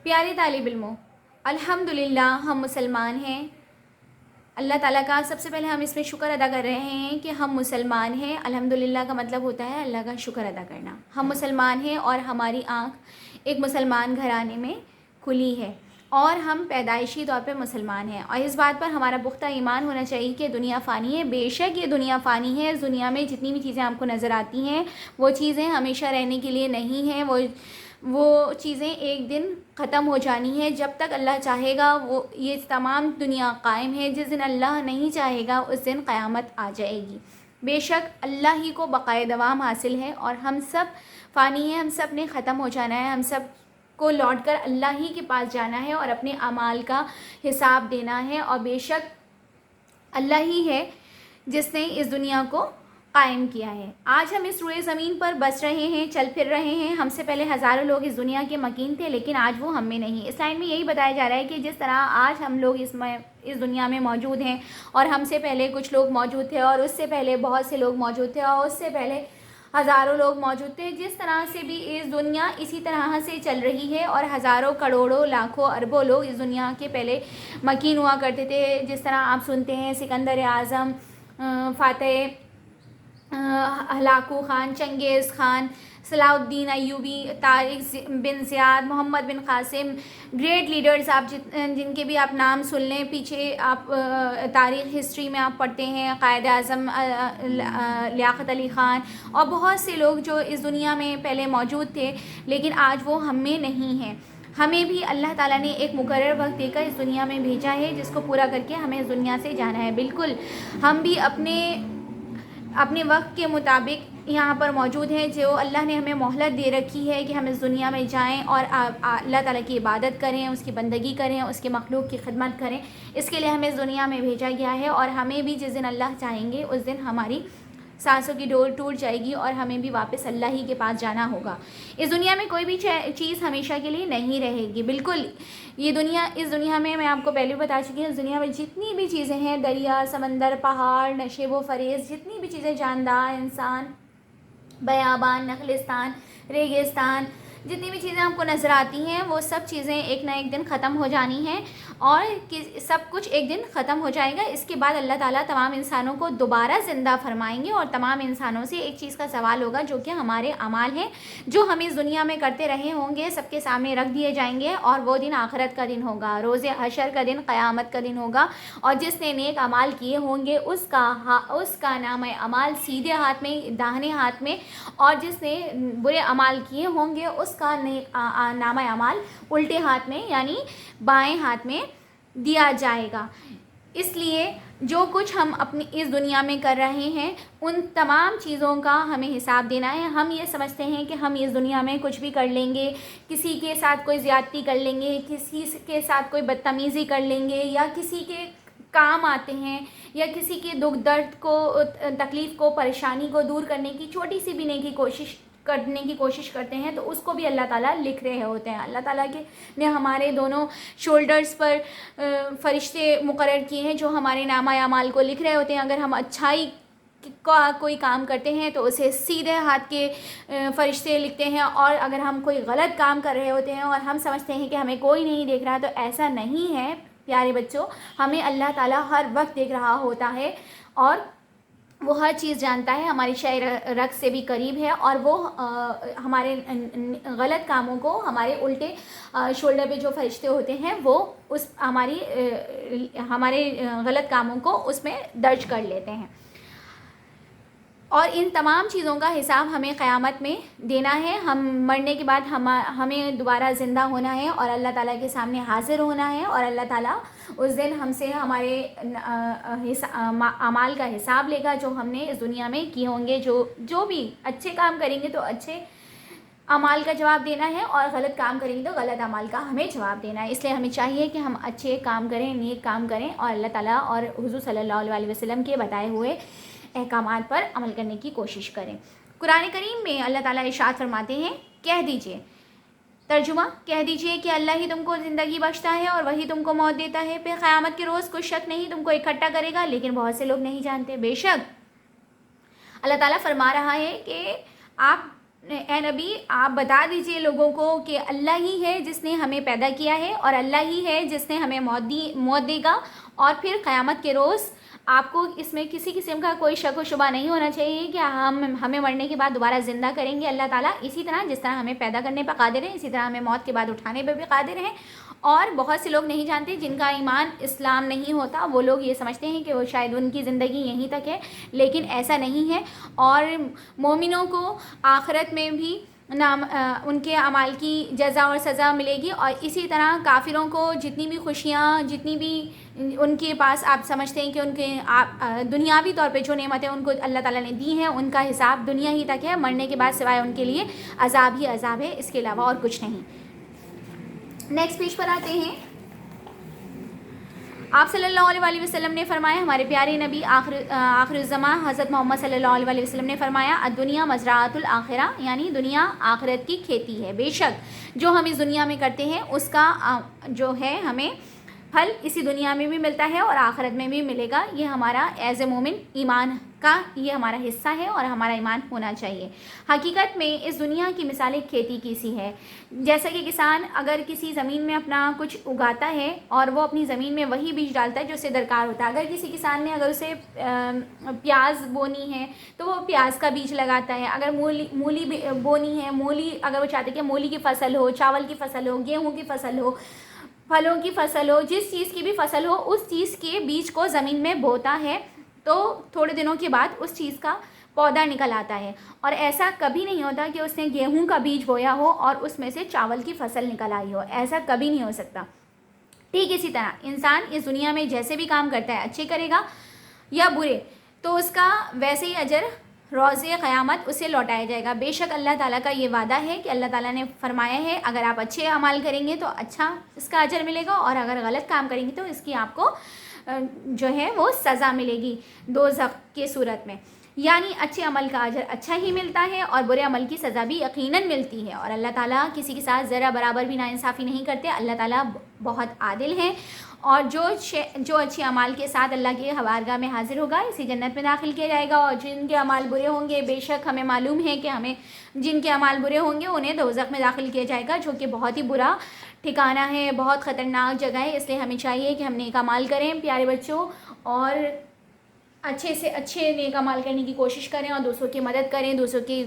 پیارے طالب علموں، الحمدللہ ہم مسلمان ہیں۔ اللہ تعالیٰ کا سب سے پہلے ہم اس میں شکر ادا کر رہے ہیں کہ ہم مسلمان ہیں۔ الحمدللہ کا مطلب ہوتا ہے اللہ کا شکر ادا کرنا۔ ہم مسلمان ہیں اور ہماری آنکھ ایک مسلمان گھرانے میں کھلی ہے اور ہم پیدائشی طور پہ مسلمان ہیں، اور اس بات پر ہمارا پختہ ایمان ہونا چاہیے کہ دنیا فانی ہے۔ بے شک یہ دنیا فانی ہے۔ اس دنیا میں جتنی بھی چیزیں آپ کو نظر آتی ہیں وہ چیزیں ہمیشہ رہنے کے لیے نہیں ہیں، وہ چیزیں ایک دن ختم ہو جانی ہے۔ جب تک اللہ چاہے گا وہ یہ تمام دنیا قائم ہے، جس دن اللہ نہیں چاہے گا اس دن قیامت آ جائے گی۔ بے شک اللہ ہی کو بقائے دوام حاصل ہے اور ہم سب فانی ہیں، ہم سب نے ختم ہو جانا ہے، ہم سب کو لوٹ کر اللہ ہی کے پاس جانا ہے اور اپنے اعمال کا حساب دینا ہے، اور بے شک اللہ ہی ہے جس نے اس دنیا کو قائم کیا ہے۔ آج ہم اس روئے زمین پر بس رہے ہیں، چل پھر رہے ہیں۔ ہم سے پہلے ہزاروں لوگ اس دنیا کے مکین تھے، لیکن آج وہ ہم میں نہیں۔ اس لائن میں یہی بتایا جا رہا ہے کہ جس طرح آج ہم لوگ اس دنیا میں موجود ہیں اور ہم سے پہلے کچھ لوگ موجود تھے، اور اس سے پہلے بہت سے لوگ موجود تھے، اور اس سے پہلے ہزاروں لوگ موجود تھے، جس طرح سے بھی اس دنیا اسی طرح سے چل رہی ہے، اور ہزاروں کروڑوں لاکھوں اربوں لوگ اس دنیا کے پہلے مکین ہوا کرتے تھے۔ جس طرح آپ سنتے ہیں سکندر اعظم، فاتح، ہلاکو خان، چنگیز خان، صلاح الدین ایوبی، طارق بن زیاد، محمد بن قاسم، گریٹ لیڈرز آپ جن کے بھی آپ نام سن لیں، پیچھے آپ تاریخ ہسٹری میں آپ پڑھتے ہیں، قائد اعظم لیاقت علی خان، اور بہت سے لوگ جو اس دنیا میں پہلے موجود تھے لیکن آج وہ ہم میں نہیں ہیں۔ ہمیں بھی اللہ تعالیٰ نے ایک مقرر وقت دے کر اس دنیا میں بھیجا ہے، جس کو پورا کر کے ہمیں اس دنیا سے جانا ہے۔ بالکل ہم بھی اپنے وقت کے مطابق یہاں پر موجود ہیں، جو اللہ نے ہمیں مہلت دے رکھی ہے کہ ہم اس دنیا میں جائیں اور اللہ تعالیٰ کی عبادت کریں، اس کی بندگی کریں، اس کے مخلوق کی خدمت کریں۔ اس کے لیے ہمیں اس دنیا میں بھیجا گیا ہے، اور ہمیں بھی جس دن اللہ چاہیں گے اس دن ہماری سانسوں کی ڈور ٹوٹ جائے گی اور ہمیں بھی واپس اللہ ہی کے پاس جانا ہوگا۔ اس دنیا میں کوئی بھی چیز ہمیشہ کے لیے نہیں رہے گی۔ بالکل اس دنیا میں آپ کو پہلے بتا چکی ہوں، اس دنیا میں جتنی بھی چیزیں ہیں، دریا، سمندر، پہاڑ، نشیب و فریز، جتنی بھی چیزیں، جاندار، انسان، بیابان، نخلستان، ریگستان، جتنی بھی چیزیں آپ کو نظر آتی ہیں وہ سب چیزیں ایک نہ ایک دن ختم ہو جانی ہیں، اور سب کچھ ایک دن ختم ہو جائے گا۔ اس کے بعد اللہ تعالیٰ تمام انسانوں کو دوبارہ زندہ فرمائیں گے، اور تمام انسانوں سے ایک چیز کا سوال ہوگا جو کہ ہمارے اعمال ہیں جو ہم اس دنیا میں کرتے رہے ہوں گے، سب کے سامنے رکھ دیے جائیں گے، اور وہ دن آخرت کا دن ہوگا، روز حشر کا دن، قیامت کا دن ہوگا، اور جس نے نیک اعمال کیے ہوں گے اس کا نام اعمال سیدھے ہاتھ میں، داہنے ہاتھ میں، اور جس نے برے اعمال کیے ہوں گے اس کا نام اعمال الٹے ہاتھ میں یعنی بائیں ہاتھ میں دیا جائے گا۔ اس لیے جو کچھ ہم اپنی اس دنیا میں کر رہے ہیں ان تمام چیزوں کا ہمیں حساب دینا ہے۔ ہم یہ سمجھتے ہیں کہ ہم اس دنیا میں کچھ بھی کر لیں گے، کسی کے ساتھ کوئی زیادتی کر لیں گے، کسی کے ساتھ کوئی بدتمیزی کر لیں گے، یا کسی کے کام آتے ہیں، یا کسی کے دکھ درد کو، تکلیف کو، پریشانی کو دور کرنے کی چھوٹی سی بھی نیکی کرنے کی کوشش کرتے ہیں، تو اس کو بھی اللہ تعالیٰ لکھ رہے ہوتے ہیں۔ اللہ تعالیٰ نے ہمارے دونوں شولڈرز پر فرشتے مقرر کیے ہیں جو ہمارے نامہ اعمال کو لکھ رہے ہوتے ہیں۔ اگر ہم اچھائی کا کوئی کام کرتے ہیں تو اسے سیدھے ہاتھ کے فرشتے لکھتے ہیں، اور اگر ہم کوئی غلط کام کر رہے ہوتے ہیں اور ہم سمجھتے ہیں کہ ہمیں کوئی نہیں دیکھ رہا، تو ایسا نہیں ہے پیارے بچوں، ہمیں اللہ تعالیٰ ہر وقت دیکھ رہا ہوتا ہے، اور وہ ہر چیز جانتا ہے، ہماری شے رگ سے بھی قریب ہے، اور وہ ہمارے غلط کاموں کو، ہمارے الٹے شولڈر پہ جو فرشتے ہوتے ہیں وہ ہمارے غلط کاموں کو اس میں درج کر لیتے ہیں، اور ان تمام چیزوں کا حساب ہمیں قیامت میں دینا ہے۔ ہم مرنے کے بعد ہمیں دوبارہ زندہ ہونا ہے اور اللہ تعالیٰ کے سامنے حاضر ہونا ہے، اور اللہ تعالیٰ اس دن ہم سے ہمارے اعمال کا حساب لے گا جو ہم نے اس دنیا میں کیے ہوں گے۔ جو بھی اچھے کام کریں گے تو اچھے اعمال کا جواب دینا ہے، اور غلط کام کریں گے تو غلط اعمال کا ہمیں جواب دینا ہے۔ اس لیے ہمیں چاہیے کہ ہم اچھے کام کریں، نیک کام کریں، اور اللہ تعالیٰ اور حضور صلی اللہ علیہ وسلم کے بتائے ہوئے احکامات پر عمل کرنے کی کوشش کریں۔ قرآن کریم میں اللہ تعالیٰ ارشاد فرماتے ہیں، کہہ دیجئے، ترجمہ، کہہ دیجئے کہ اللہ ہی تم کو زندگی بخشتا ہے اور وہی تم کو موت دیتا ہے، پھر قیامت کے روز کوئی شک نہیں تم کو اکٹھا کرے گا، لیکن بہت سے لوگ نہیں جانتے۔ بے شک اللہ تعالیٰ فرما رہا ہے کہ آپ اے نبی آپ بتا دیجئے لوگوں کو کہ اللہ ہی ہے جس نے ہمیں پیدا کیا ہے اور اللہ ہی ہے جس نے ہمیں موت دے گا، اور پھر قیامت کے روز آپ کو اس میں کسی قسم کا کوئی شک و شبہ نہیں ہونا چاہیے کہ ہمیں مرنے کے بعد دوبارہ زندہ کریں گے اللہ تعالیٰ، اسی طرح جس طرح ہمیں پیدا کرنے پہ قادر ہیں اسی طرح ہمیں موت کے بعد اٹھانے پہ بھی قادر ہیں۔ اور بہت سے لوگ نہیں جانتے، جن کا ایمان اسلام نہیں ہوتا، وہ لوگ یہ سمجھتے ہیں کہ وہ شاید ان کی زندگی یہیں تک ہے، لیکن ایسا نہیں ہے۔ اور مومنوں کو آخرت میں بھی ان کے اعمال کی جزا اور سزا ملے گی، اور اسی طرح کافروں کو جتنی بھی خوشیاں، جتنی بھی ان کے پاس آپ سمجھتے ہیں کہ ان کے دنیاوی طور پہ جو نعمتیں ان کو اللہ تعالیٰ نے دی ہیں ان کا حساب دنیا ہی تک ہے، مرنے کے بعد سوائے ان کے لیے عذاب ہی عذاب ہے، اس کے علاوہ اور کچھ نہیں۔ نیکسٹ پیج پر آتے ہیں۔ آپ صلی اللہ علیہ وسلم نے فرمایا، ہمارے پیارے نبی آخر الزمان حضرت محمد صلی اللہ علیہ وسلم نے فرمایا، الدنیا مزرعۃ الآخرہ، یعنی دنیا آخرت کی کھیتی ہے، بے شک جو ہم اس دنیا میں کرتے ہیں اس کا جو ہے ہمیں پھل اسی دنیا میں بھی ملتا ہے اور آخرت میں بھی ملے گا۔ یہ ہمارا ایز اے مومن ایمان کا یہ ہمارا حصہ ہے اور ہمارا ایمان ہونا چاہیے۔ حقیقت میں اس دنیا کی مثال ایک کھیتی کی سی ہے، جیسا کہ کسان اگر کسی زمین میں اپنا کچھ اگاتا ہے اور وہ اپنی زمین میں وہی بیج ڈالتا ہے جو اسے درکار ہوتا ہے۔ اگر کسی کسان نے اگر اسے پیاز بونی ہے تو وہ پیاز کا بیج لگاتا ہے، اگر مولی بونی ہے، مولی اگر وہ چاہتے کہ مولی کی فصل ہو، چاول کی فصل ہو، گیہوں کی فصل ہو، پھلوں کی فصل ہو، جس چیز کی بھی فصل ہو، اس چیز کے بیج کو زمین میں بوتا ہے تو تھوڑے دنوں کے بعد اس چیز کا پودا نکل آتا ہے۔ اور ایسا کبھی نہیں ہوتا کہ اس نے گیہوں کا بیج بویا ہو اور اس میں سے چاول کی فصل نکل آئی ہو، ایسا کبھی نہیں ہو سکتا۔ ٹھیک اسی طرح انسان اس دنیا میں جیسے بھی کام کرتا ہے، اچھے کرے گا یا برے، تو اس کا ویسے ہی اجر روز قیامت اسے لوٹایا جائے گا۔ بے شک اللہ تعالیٰ کا یہ وعدہ ہے کہ اللہ تعالیٰ نے فرمایا ہے اگر آپ اچھے اعمال کریں گے تو اچھا اس کا اجر ملے گا، اور اگر غلط کام کریں گے تو اس کی آپ کو جو ہے وہ سزا ملے گی دوزخ کی صورت میں۔ یعنی اچھے عمل کا اجر اچھا ہی ملتا ہے اور برے عمل کی سزا بھی یقیناً ملتی ہے، اور اللہ تعالیٰ کسی کے ساتھ ذرا برابر بھی ناانصافی نہیں کرتے۔ اللہ تعالیٰ بہت عادل ہیں، اور جو اچھے اعمال کے ساتھ اللہ کے بارگاہ میں حاضر ہوگا اسی جنت میں داخل کیا جائے گا، اور جن کے اعمال برے ہوں گے بے شک ہمیں معلوم ہے کہ جن کے اعمال برے ہوں گے انہیں دوزخ میں داخل کیا جائے گا، جو کہ بہت ہی برا ٹھکانہ ہے، بہت خطرناک جگہ ہے۔ اس لیے ہمیں چاہیے کہ ہم نیک اعمال کریں پیارے بچوں، اور اچھے سے اچھے نیک اعمال کرنے کی کوشش کریں اور دوسروں کی مدد کریں، دوسروں کی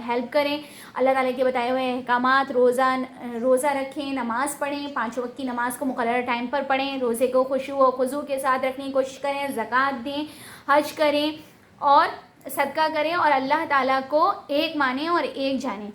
ہیلپ کریں۔ اللہ تعالیٰ کے بتائے ہوئے احکامات، روزہ رکھیں، نماز پڑھیں، 5 وقت کی نماز کو مقررہ ٹائم پر پڑھیں، روزے کو خشوع و خضوع کے ساتھ رکھنے کی کوشش کریں، زکوٰۃ دیں، حج کریں اور صدقہ کریں، اور اللہ تعالیٰ کو ایک مانیں اور ایک جانیں۔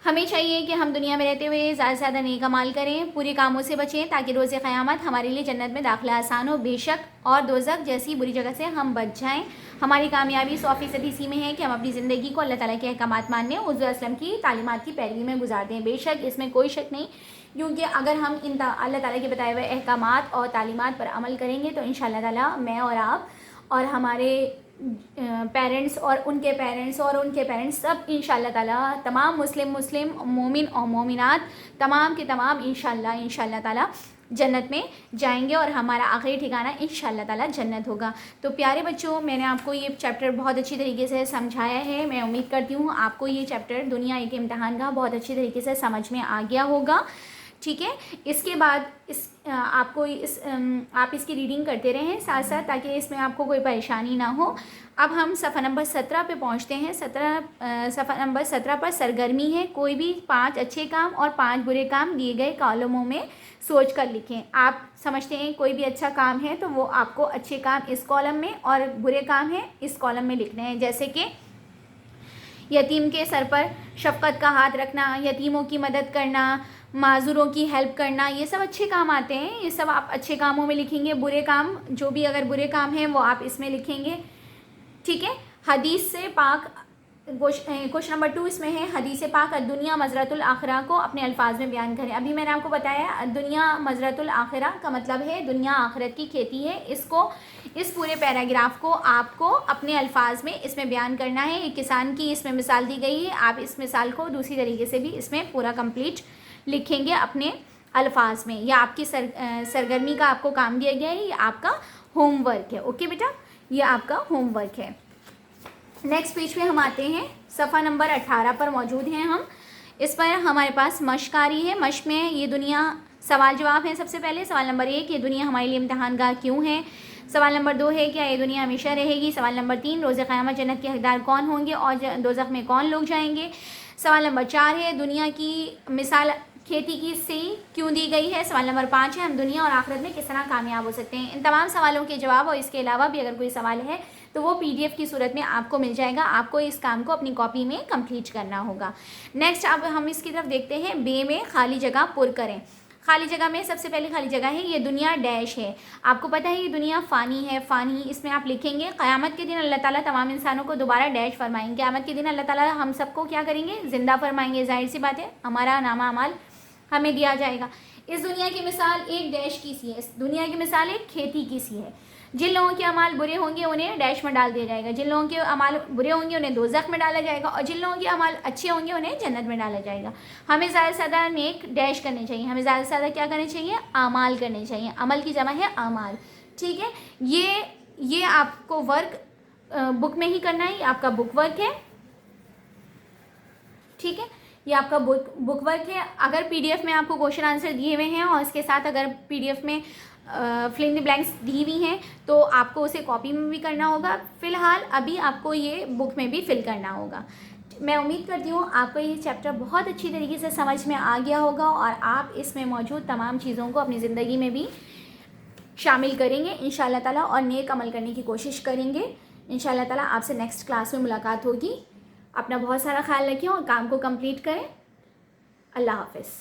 ہمیں چاہیے کہ ہم دنیا میں رہتے ہوئے زیادہ سے زیادہ نیک اعمال کریں، پورے کاموں سے بچیں تاکہ روز قیامت ہمارے لیے جنت میں داخلہ آسان ہو، بے شک اور دوزخ جیسی بری جگہ سے ہم بچ جائیں۔ ہماری کامیابی 100% اسی میں ہے کہ ہم اپنی زندگی کو اللہ تعالیٰ کے احکامات ماننے، حضور اسلم کی تعلیمات کی پیروی میں گزار دیں، بے شک اس میں کوئی شک نہیں، کیونکہ اگر ہم اللہ تعالیٰ کے بتائے ہوئے احکامات اور تعلیمات پر عمل کریں گے تو انشاءاللہ تعالیٰ میں اور آپ اور ہمارے پیرنٹس اور ان کے پیرنٹس اور ان کے پیرنٹس سب انشاءاللہ تعالیٰ تمام مسلم مومن اور مومنات تمام کے تمام انشاءاللہ تعالیٰ جنت میں جائیں گے، اور ہمارا آخری ٹھکانہ انشاءاللہ تعالیٰ جنت ہوگا۔ تو پیارے بچوں، میں نے آپ کو یہ چیپٹر بہت اچھی طریقے سے سمجھایا ہے، میں امید کرتی ہوں آپ کو یہ چیپٹر دنیا ایک امتحان کا بہت اچھی طریقے سے سمجھ میں آ گیا ہوگا۔ ٹھیک ہے، اس کے بعد آپ اس کی ریڈنگ کرتے رہیں ساتھ ساتھ تاکہ اس میں آپ کو کوئی پریشانی نہ ہو۔ اب ہم صفحہ نمبر 17 پہ پہنچتے ہیں۔ صفحہ نمبر 17 پر سرگرمی ہے، کوئی بھی 5 اچھے کام اور 5 برے کام دیے گئے کالموں میں سوچ کر لکھیں۔ آپ سمجھتے ہیں کوئی بھی اچھا کام ہے تو وہ آپ کو اچھے کام اس کالم میں اور برے کام ہیں اس کالم میں لکھنے ہیں، جیسے کہ یتیم کے سر پر شفقت کا ہاتھ رکھنا، یتیموں کی مدد کرنا، معذوروں کی ہیلپ کرنا، یہ سب اچھے کام آتے ہیں، یہ سب آپ اچھے کاموں میں لکھیں گے۔ برے کام جو بھی اگر برے کام ہیں وہ آپ اس میں لکھیں گے۔ ٹھیک ہے، حدیث سے پاک کوشچن نمبر 2 اس میں ہے، حدیث پاک الدنیا مزرعۃ الآخرہ کو اپنے الفاظ میں بیان کریں۔ ابھی میں نے آپ کو بتایا دنیا مزرعۃ الآخرہ کا مطلب ہے دنیا آخرت کی کھیتی ہے، اس پورے پیراگراف کو آپ کو اپنے الفاظ میں اس میں بیان کرنا ہے۔ ایک کسان کی اس میں مثال دی گئی ہے، آپ اس مثال کو دوسری طریقے سے بھی اس میں پورا کمپلیٹ لکھیں گے اپنے الفاظ میں۔ یہ آپ کی سرگرمی کا آپ کو کام دیا گیا ہے، یہ آپ کا ہوم ورک ہے۔ اوکے بیٹا، یہ آپ کا ہوم ورک ہے۔ نیکسٹ پیج پہ ہم آتے ہیں صفحہ نمبر 18 پر موجود ہیں ہم. اس پر ہمارے پاس مشق آ رہی ہے. مشق میں یہ دنیا سوال جواب ہیں. سب سے پہلے سوال نمبر 1 یہ دنیا ہمارے لیے امتحان گاہ کیوں ہے. سوال نمبر 2 ہے کیا یہ دنیا ہمیشہ رہے گی. سوال نمبر 3 روز قیامت جنت کے حقدار کون ہوں گے اور دوزخ میں کون لوگ جائیں گے. سوال نمبر 4 ہے دنیا کی مثال کھیتی کی سے کیوں دی گئی ہے. سوال نمبر 5 ہے ہم دنیا اور آخرت میں کس طرح کامیاب ہو سکتے ہیں. ان تمام سوالوں کے جواب اور اس کے علاوہ بھی اگر کوئی سوال ہے تو وہ PDF کی صورت میں آپ کو مل جائے گا. آپ کو اس کام کو اپنی کاپی میں کمپلیٹ کرنا ہوگا. نیکسٹ اب ہم اس کی طرف دیکھتے ہیں. بے میں خالی جگہ پر کریں. خالی جگہ میں سب سے پہلی خالی جگہ ہے یہ دنیا ڈیش ہے. آپ کو پتہ ہے یہ دنیا فانی ہے. فانی اس میں آپ لکھیں گے قیامت کے دن اللہ تعالیٰ تمام انسانوں کو دوبارہ ڈیش فرمائیں گے. قیامت کے دن اللہ تعالیٰ ہم سب کو کیا کریں گے زندہ فرمائیں گے. ظاہر سی بات ہے ہمارا نامہ اعمال ہمیں دیا جائے گا. اس دنیا کی مثال ایک ڈیش کی سی ہے. اس دنیا کی مثال ایک کھیتی کی سی ہے. جن لوگوں کے اعمال برے ہوں گے انہیں ڈیش میں ڈال دیا جائے گا. جن لوگوں کے اعمال برے ہوں گے انہیں دوزخ میں ڈالا جائے گا اور جن لوگوں کے اعمال اچھے ہوں گے انہیں جنت میں ڈالا جائے گا. ہمیں زیادہ سے زیادہ نیک ڈیش کرنے چاہیے. ہمیں زیادہ سے زیادہ کیا کرنے چاہیے اعمال کرنے چاہیے. عمل کی جمع ہے اعمال. ٹھیک ہے. یہ آپ کو ورک بک میں ہی کرنا ہے. یہ آپ کا بک ورک ہے. ٹھیک ہے. یہ آپ کا بک ورک ہے. اگر PDF میں آپ کو کوشچن آنسر دیے ہوئے ہیں اور اس کے ساتھ اگر PDF میں فل ان دی بلینکس دی ہوئی ہیں تو آپ کو اسے کاپی میں بھی کرنا ہوگا. فی الحال ابھی آپ کو یہ بک میں بھی فل کرنا ہوگا. میں امید کرتی ہوں آپ کو یہ چیپٹر بہت اچھی طریقے سے سمجھ میں آ گیا ہوگا اور آپ اس میں موجود تمام چیزوں کو اپنی زندگی میں بھی شامل کریں گے انشاءاللہ تعالیٰ اور نیک عمل کرنے کی کوشش کریں گے. انشاءاللہ تعالیٰ آپ سے نیکسٹ کلاس میں ملاقات ہوگی. اپنا بہت سارا خیال رکھیں اور کام کو کمپلیٹ کریں. اللہ حافظ.